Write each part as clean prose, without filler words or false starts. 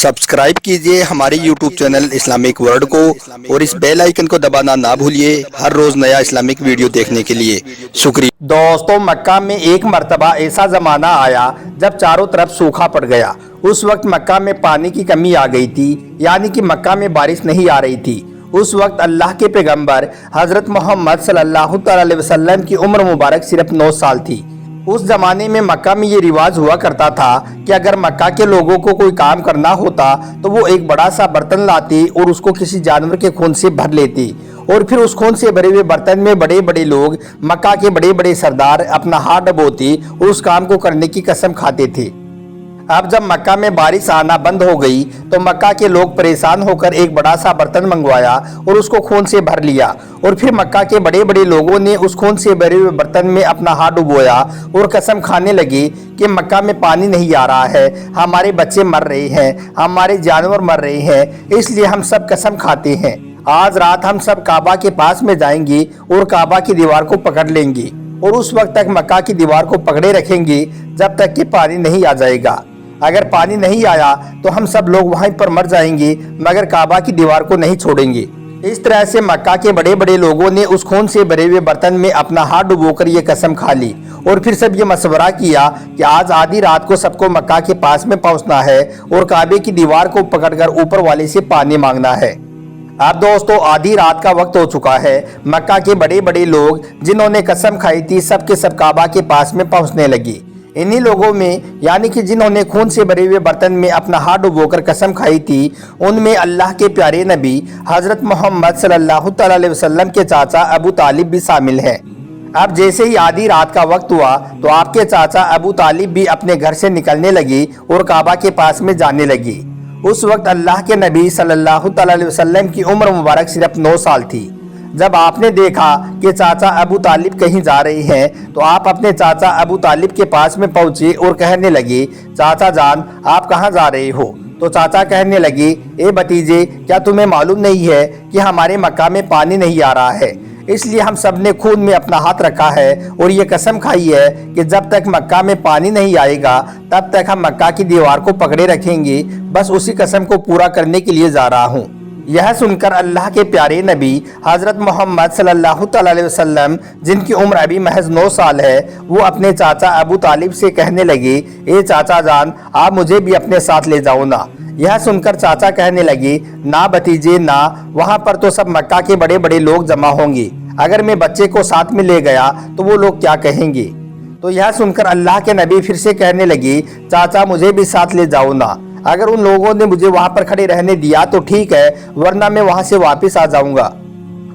Subscribe कीजिए हमारे YouTube channel Islamic world को और इस बेल आइकन को दबाना ना भूलिए हर रोज नया इस्लामिक वीडियो देखने के लिए। शुक्रिया। दोस्तों, मक्का में एक मर्तबा ऐसा ज़माना आया जब चारों तरफ सूखा पड़ गया। उस वक्त मक्का में पानी की कमी आ गई थी, यानी कि मक्का में बारिश नहीं आ रही थी। उस वक्त अल्लाह के पैगंबर हज़रत मोहम्मद सल्लल्लाहु अलैहि वसल्लम की उम्र मुबारक सिर्फ 9 साल थी। उस जमाने में मक्का में ये रिवाज हुआ करता था कि अगर मक्का के लोगों को कोई काम करना होता तो वो एक बड़ा सा बर्तन लाते और उसको किसी जानवर के खून से भर लेते और फिर उस खून से भरे हुए बर्तन में बड़े बड़े लोग, मक्का के बड़े बड़े सरदार अपना हाथ डबोते और उस काम को करने की कसम खाते थे। अब जब मक्का में बारिश आना बंद हो गई तो मक्का के लोग परेशान होकर एक बड़ा सा बर्तन मंगवाया और उसको खून से भर लिया और फिर मक्का के बड़े बड़े लोगों ने उस खून से भरे हुए बर्तन में अपना हाथ डुबोया और कसम खाने लगे कि मक्का में पानी नहीं आ रहा है, हमारे बच्चे मर रहे हैं, हमारे जानवर मर रहे हैं, इसलिए हम सब कसम खाते हैं आज रात हम सब काबा के पास में जाएंगे और काबा की दीवार को पकड़ लेंगे और उस वक्त तक मक्का की दीवार को पकड़े रखेंगे जब तक कि पानी नहीं आ जाएगा। अगर पानी नहीं आया तो हम सब लोग वहीं पर मर जाएंगे मगर काबा की दीवार को नहीं छोड़ेंगे। इस तरह से मक्का के बड़े बड़े लोगों ने उस खून से भरे हुए बर्तन में अपना हाथ डुबोकर ये कसम खा ली और फिर सब ये मशवरा किया कि आज आधी रात को सबको मक्का के पास में पहुंचना है और काबे की दीवार को पकड़कर ऊपर वाले से पानी मांगना है। अब दोस्तों, आधी रात का वक्त हो चुका है। मक्का के बड़े बड़े लोग जिन्होंने कसम खाई थी सब के सब काबा के पास में पहुंचने लगे। इन्हीं लोगों में यानी कि जिन्होंने खून से भरे हुए बर्तन में अपना हाथ डुबोकर कसम खाई थी, उनमें अल्लाह के प्यारे नबी हज़रत मोहम्मद सल्लल्लाहु अलैहि वसल्लम के चाचा अबू तालिब भी शामिल हैं। अब जैसे ही आधी रात का वक्त हुआ तो आपके चाचा अबू तालिब भी अपने घर से निकलने लगे और काबा के पास में जाने लगे। उस वक्त अल्लाह के नबी सल्लल्लाहु अलैहि वसल्लम की उम्र मुबारक सिर्फ 9 साल थी। जब आपने देखा कि चाचा अबू तालिब कहीं जा रहे हैं तो आप अपने चाचा अबू तालिब के पास में पहुंचे और कहने लगे, चाचा जान आप कहां जा रहे हो? तो चाचा कहने लगे, ए भतीजे, क्या तुम्हें मालूम नहीं है कि हमारे मक्का में पानी नहीं आ रहा है, इसलिए हम सब ने खून में अपना हाथ रखा है और ये कसम खाई है कि जब तक मक्का में पानी नहीं आएगा तब तक हम मक्का की दीवार को पकड़े रखेंगे। बस उसी कसम को पूरा करने के लिए जा रहा हूँ। यह सुनकर अल्लाह के प्यारे नबी हज़रत मोहम्मद सल्लल्लाहु अलैहि वसल्लम, जिनकी उम्र अभी महज 9 साल है, वो अपने चाचा अबू तालिब से कहने लगे, ए चाचा जान आप मुझे भी अपने साथ ले जाओ ना। यह सुनकर चाचा कहने लगे, ना भतीजे ना, वहाँ पर तो सब मक्का के बड़े बड़े लोग जमा होंगे, अगर मैं बच्चे को साथ में ले गया तो वो लोग क्या कहेंगे? तो यह सुनकर अल्लाह के नबी फिर से कहने लगे, चाचा मुझे भी साथ ले जाओ ना, अगर उन लोगों ने मुझे वहां पर खड़े रहने दिया तो ठीक है, वरना मैं वहां से वापस आ जाऊंगा।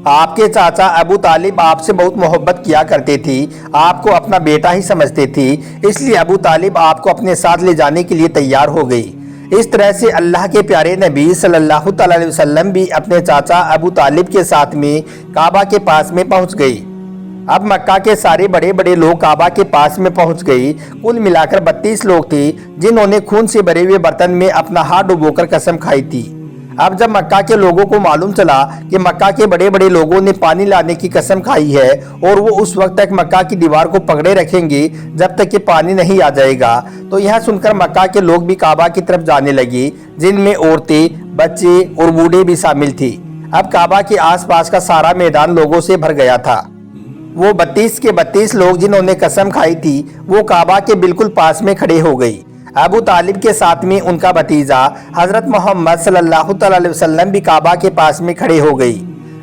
आपके चाचा अबू तालिब आपसे बहुत मोहब्बत किया करते थे, आपको अपना बेटा ही समझते थे, इसलिए अबू तालिब आपको अपने साथ ले जाने के लिए तैयार हो गई। इस तरह से अल्लाह के प्यारे नबी सल्लल्लाहु अलैहि वसल्लम भी अपने चाचा अबू तालिब के साथ में काबा के पास में पहुंच गई। अब मक्का के सारे बड़े बड़े लोग काबा के पास में पहुंच गए। कुल मिलाकर 32 लोग थे जिन्होंने खून से भरे हुए बर्तन में अपना हाथ डुबोकर कसम खाई थी। अब जब मक्का के लोगों को मालूम चला कि मक्का के बड़े बड़े लोगों ने पानी लाने की कसम खाई है और वो उस वक्त तक मक्का की दीवार को पकड़े रखेंगे जब तक कि पानी नहीं आ जाएगा, तो यह सुनकर मक्का के लोग भी काबा की तरफ जाने लगे, जिनमें औरतें, बच्चे और बूढ़े भी शामिल थे। अब काबा के आसपास का सारा मैदान लोगों से भर गया था। वो 32 के 32 लोग जिन्होंने कसम खाई थी वो काबा के बिल्कुल पास में खड़े हो गई। अबू तालिब के साथ में उनका भतीजा हज़रत मोहम्मद सल्लल्लाहु अलैहि वसल्लम भी काबा के पास में खड़े हो गई।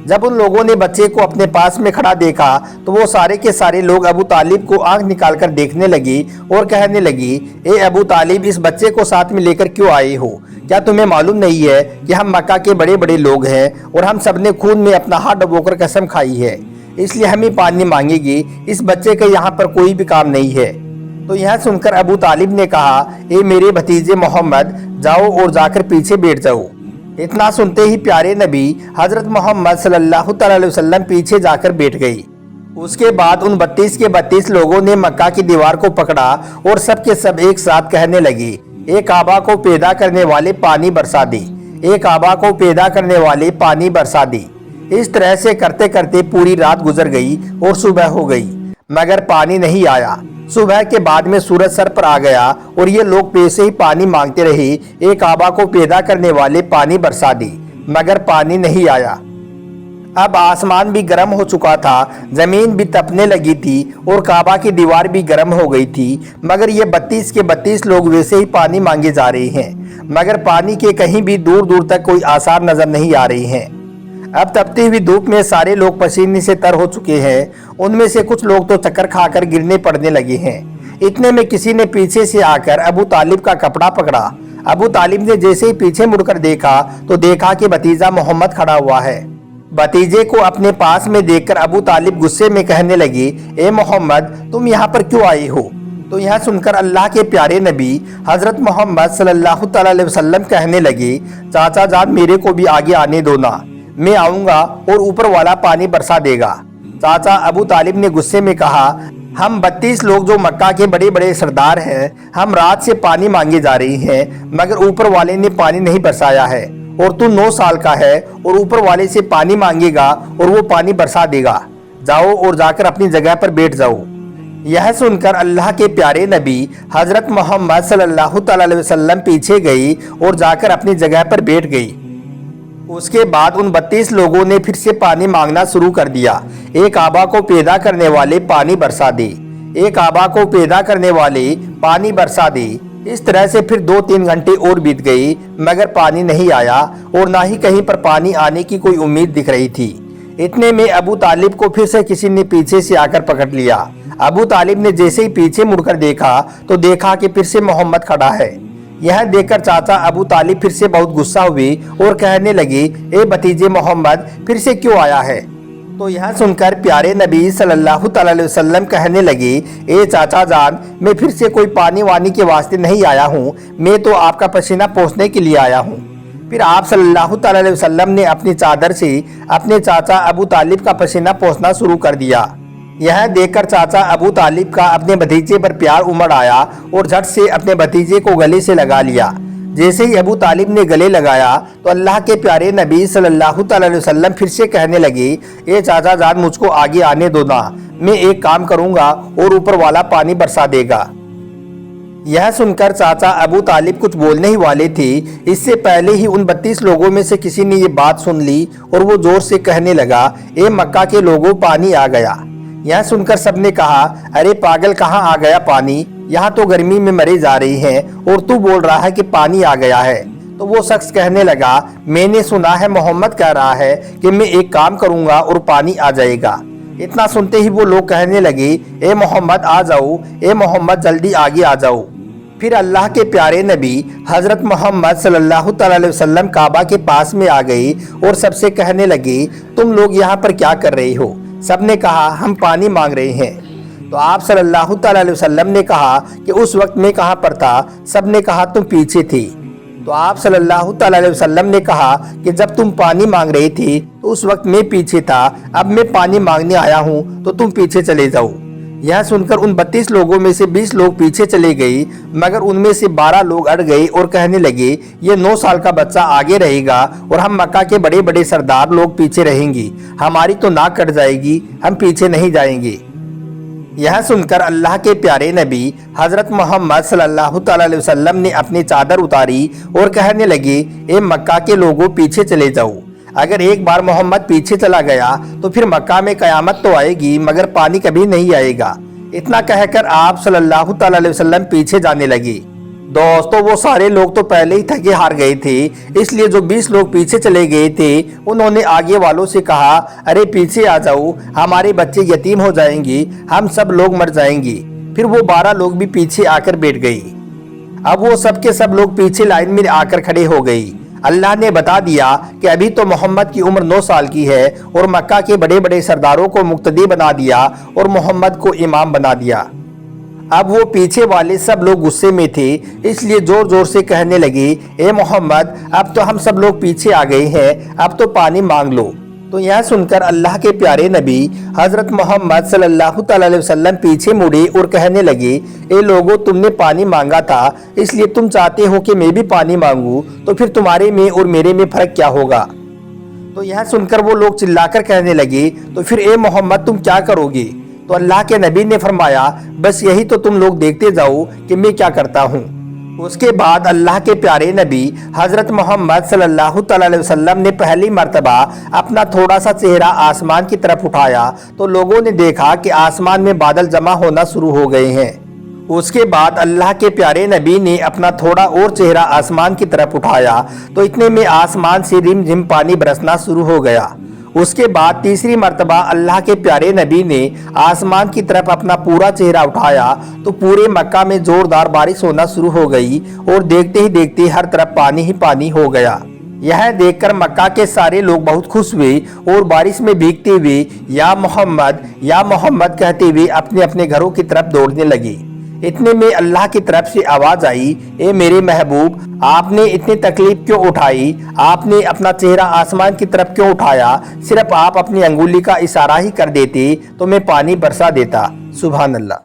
जब उन लोगों ने बच्चे को अपने पास में खड़ा देखा तो वो सारे के सारे लोग अबू तालिब को आंख निकालकर देखने लगे और कहने लगी, ए अबू तालिब, इस बच्चे को साथ में लेकर क्यों आए हो? क्या तुम्हें मालूम नहीं है कि हम मक्का के बड़े बड़े लोग हैं और हम सब ने खून में अपना हाथ डुबोकर कसम खाई है, इसलिए हम ही पानी मांगेंगे, इस बच्चे का यहाँ पर कोई भी काम नहीं है। तो यह सुनकर अबू तालिब ने कहा, ए मेरे भतीजे मोहम्मद, जाओ और जाकर पीछे बैठ जाओ। इतना सुनते ही प्यारे नबी हज़रत मोहम्मद सल्लल्लाहु अलैहि वसल्लम पीछे जाकर बैठ गई। उसके बाद उन 32 के 32 लोगों ने मक्का की दीवार को पकड़ा और सब के सब एक साथ कहने लगे, ए काबा को पैदा करने वाले पानी बरसा दे, ए काबा को पैदा करने वाले पानी बरसा दे। इस तरह से करते करते पूरी रात गुजर गई और सुबह हो गई मगर पानी नहीं आया। صبح کے بعد میں سورج سر پر آ گیا اور یہ لوگ پیسے ہی پانی مانگتے رہے۔ ایک کعبہ کو پیدا کرنے والے پانی برسا دی مگر پانی نہیں آیا۔ اب آسمان بھی گرم ہو چکا تھا، زمین بھی تپنے لگی تھی اور کعبہ کی دیوار بھی گرم ہو گئی تھی، مگر یہ 32 کے 32 لوگ ویسے ہی پانی مانگے جا رہے ہیں، مگر پانی کے کہیں بھی دور دور تک کوئی آثار نظر نہیں آ رہے ہیں۔ اب تپتی ہوئی دھوپ میں سارے لوگ پسینے سے تر ہو چکے ہیں، ان میں سے کچھ لوگ تو چکر کھا کر گرنے پڑنے لگے ہیں۔ اتنے میں کسی نے پیچھے سے آ کر ابو طالب کا کپڑا پکڑا۔ ابو طالب نے جیسے ہی پیچھے مڑ کر دیکھا تو دیکھا کہ بھتیجا محمد کھڑا ہوا ہے۔ بھتیجے کو اپنے پاس میں دیکھ کر ابو طالب غصے میں کہنے لگے، اے محمد تم یہاں پر کیوں آئے ہو؟ تو یہ سن کر اللہ کے پیارے نبی حضرت محمد صلی اللہ تعالی علیہ وسلم کہنے لگے، چاچا جان میرے کو بھی آگے آنے دو نا، میں آؤں گا اور اوپر والا پانی برسا دے گا۔ چاچا ابو طالب نے غصے میں کہا، ہم 32 لوگ جو مکہ کے بڑے بڑے سردار ہیں، ہم رات سے پانی مانگے جا رہے ہیں مگر اوپر والے نے پانی نہیں برسایا ہے، اور تو 9 سال کا ہے اور اوپر والے سے پانی مانگے گا اور وہ پانی برسا دے گا، جاؤ اور جا کر اپنی جگہ پر بیٹھ جاؤ۔ یہ سن کر اللہ کے پیارے نبی حضرت محمد صلی اللہ تعالی علیہ وسلم پیچھے گئی اور جا کر اپنی جگہ پر بیٹھ گئی۔ اس کے بعد ان 32 لوگوں نے پھر سے پانی مانگنا شروع کر دیا، ایک کعبہ کو پیدا کرنے والے پانی برسا دے، ایک کعبہ کو پیدا کرنے والے پانی برسا دے۔ اس طرح سے پھر 2-3 گھنٹے اور بیت گئی مگر پانی نہیں آیا اور نہ ہی کہیں پر پانی آنے کی کوئی امید دکھ رہی تھی۔ اتنے میں ابو طالب کو پھر سے کسی نے پیچھے سے آ کر پکڑ لیا۔ ابو طالب نے جیسے ہی پیچھے مڑ کر دیکھا تو دیکھا کہ پھر سے محمد کھڑا ہے۔ یہ دیکھ کر چاچا ابو طالب پھر سے بہت غصہ ہوئے اور کہنے لگے، اے بھتیجے محمد پھر سے کیوں آیا ہے؟ تو یہ سن کر پیارے نبی صلی اللہ تعالی علیہ وسلم کہنے لگے، اے چاچا جان میں پھر سے کوئی پانی وانی کے واسطے نہیں آیا ہوں، میں تو آپ کا پسینہ پوچھنے کے لیے آیا ہوں۔ پھر آپ صلی اللہ تعالی علیہ وسلم نے اپنی چادر سے اپنے چاچا ابو طالب کا پسینہ پوچھنا شروع کر دیا۔ یہ دیکھ کر چاچا ابو طالب کا اپنے بھتیجے پر پیار امڑ آیا اور جھٹ سے اپنے بھتیجے کو گلے سے لگا لیا۔ جیسے ہی ابو طالب نے گلے لگایا تو اللہ کے پیارے نبی صلی اللہ تعالی علیہ وسلم پھر سے کہنے لگے، اے چاچا جان مجھ کو آگے آنے دو نا، میں ایک کام کروں گا اور اوپر والا پانی برسا دے گا۔ یہ سن کر چاچا ابو طالب کچھ بولنے ہی والے تھے، اس سے پہلے ہی ان 32 لوگوں میں سے کسی نے یہ بات سن لی اور وہ زور سے کہنے لگا، اے مکہ کے لوگوں پانی آ گیا۔ یہ سن کر سب نے کہا، ارے پاگل کہاں آ گیا پانی، یہاں تو گرمی میں مرے جا رہی ہیں اور تو بول رہا ہے کہ پانی آ گیا ہے۔ تو وہ شخص کہنے لگا، میں نے سنا ہے محمد کہہ رہا ہے کہ میں ایک کام کروں گا اور پانی آ جائے گا۔ اتنا سنتے ہی وہ لوگ کہنے لگے، اے محمد آ جاؤ، اے محمد جلدی آگے آ جاؤ۔ پھر اللہ کے پیارے نبی حضرت محمد صلی اللہ تعالی علیہ وسلم کعبہ کے پاس میں آ گئی اور سب سے کہنے لگی، تم لوگ یہاں پر کیا کر رہے ہو؟ سب نے کہا، ہم پانی مانگ رہے ہیں۔ تو آپ صلی اللہ تعالی علیہ وسلم نے کہا کہ اس وقت میں کہاں پر تھا؟ سب نے کہا تم پیچھے تھی۔ تو آپ صلی اللہ تعالی علیہ وسلم نے کہا کہ جب تم پانی مانگ رہی تھی تو اس وقت میں پیچھے تھا، اب میں پانی مانگنے آیا ہوں تو تم پیچھے چلے جاؤ۔ یہ سن کر ان 32 لوگوں میں سے 20 لوگ پیچھے چلے گئے مگر ان میں سے 12 لوگ اڑ گئے اور کہنے لگے، یہ 9 سال کا بچہ آگے رہے گا اور ہم مکہ کے بڑے بڑے سردار لوگ پیچھے رہیں گے، ہماری تو ناک کٹ جائے گی، ہم پیچھے نہیں جائیں گے۔ یہ سن کر اللہ کے پیارے نبی حضرت محمد صلی اللہ تعالی علیہ وسلم نے اپنی چادر اتاری اور کہنے لگے، اے مکہ کے لوگوں پیچھے چلے جاؤ۔ اگر ایک بار محمد پیچھے چلا گیا تو پھر مکہ میں قیامت تو آئے گی مگر پانی کبھی نہیں آئے گا۔ اتنا کہہ کر آپ صلی اللہ تعالی علیہ وسلم پیچھے جانے لگے۔ دوستو وہ سارے لوگ تو پہلے ہی تھکے ہار گئے تھے، اس لیے جو 20 لوگ پیچھے چلے گئے تھے انہوں نے آگے والوں سے کہا، ارے پیچھے آ جاؤ، ہمارے بچے یتیم ہو جائیں گے، ہم سب لوگ مر جائیں گے۔ پھر وہ 12 لوگ بھی پیچھے آ کر بیٹھ گئی۔ اب وہ سب کے سب لوگ پیچھے لائن میں آ کر کھڑے ہو گئی۔ اللہ نے بتا دیا کہ ابھی تو محمد کی عمر 9 سال کی ہے اور مکہ کے بڑے بڑے سرداروں کو مقتدی بنا دیا اور محمد کو امام بنا دیا۔ اب وہ پیچھے والے سب لوگ غصے میں تھے، اس لیے زور زور سے کہنے لگے، اے محمد اب تو ہم سب لوگ پیچھے آ گئے ہیں، اب تو پانی مانگ لو۔ تو یہ سن کر اللہ کے پیارے نبی حضرت محمد صلی اللہ تعالی علیہ وسلم پیچھے مڑے اور کہنے لگے، اے لوگوں تم نے پانی مانگا تھا اس لیے تم چاہتے ہو کہ میں بھی پانی مانگوں، تو پھر تمہارے میں اور میرے میں فرق کیا ہوگا؟ تو یہ سن کر وہ لوگ چلا کر کہنے لگے، تو پھر اے محمد تم کیا کرو گے؟ तो अल्लाह के नबी ने फरमाया, बस यही तो तुम लोग देखते जाओ कि मैं क्या करता हूँ। उसके बाद अल्लाह के प्यारे नबी हजरत मोहम्मद सल्लल्लाहु अलैहि वसल्लम ने पहली मर्तबा अपना थोड़ा सा चेहरा आसमान की तरफ उठाया तो लोगों ने देखा कि आसमान में बादल जमा होना शुरू हो गए हैं। उसके बाद अल्लाह के प्यारे नबी ने अपना थोड़ा और चेहरा आसमान की तरफ उठाया तो इतने में आसमान से रिमझिम पानी बरसना शुरू हो गया। उसके बाद तीसरी मर्तबा अल्लाह के प्यारे नबी ने आसमान की तरफ अपना पूरा चेहरा उठाया तो पूरे मक्का में जोरदार बारिश होना शुरू हो गई और देखते ही देखते हर तरफ पानी ही पानी हो गया। यह देखकर मक्का के सारे लोग बहुत खुश हुए और बारिश में भीगते हुए या मोहम्मद कहते हुए अपने अपने घरों की तरफ दौड़ने लगे। इतने में अल्लाह की तरफ से आवाज आई, ए मेरे महबूब, आपने इतनी तकलीफ क्यों उठाई? आपने अपना चेहरा आसमान की तरफ क्यों उठाया? सिर्फ आप अपनी अंगुली का इशारा ही कर देते तो मैं पानी बरसा देता। सुभान अल्लाह।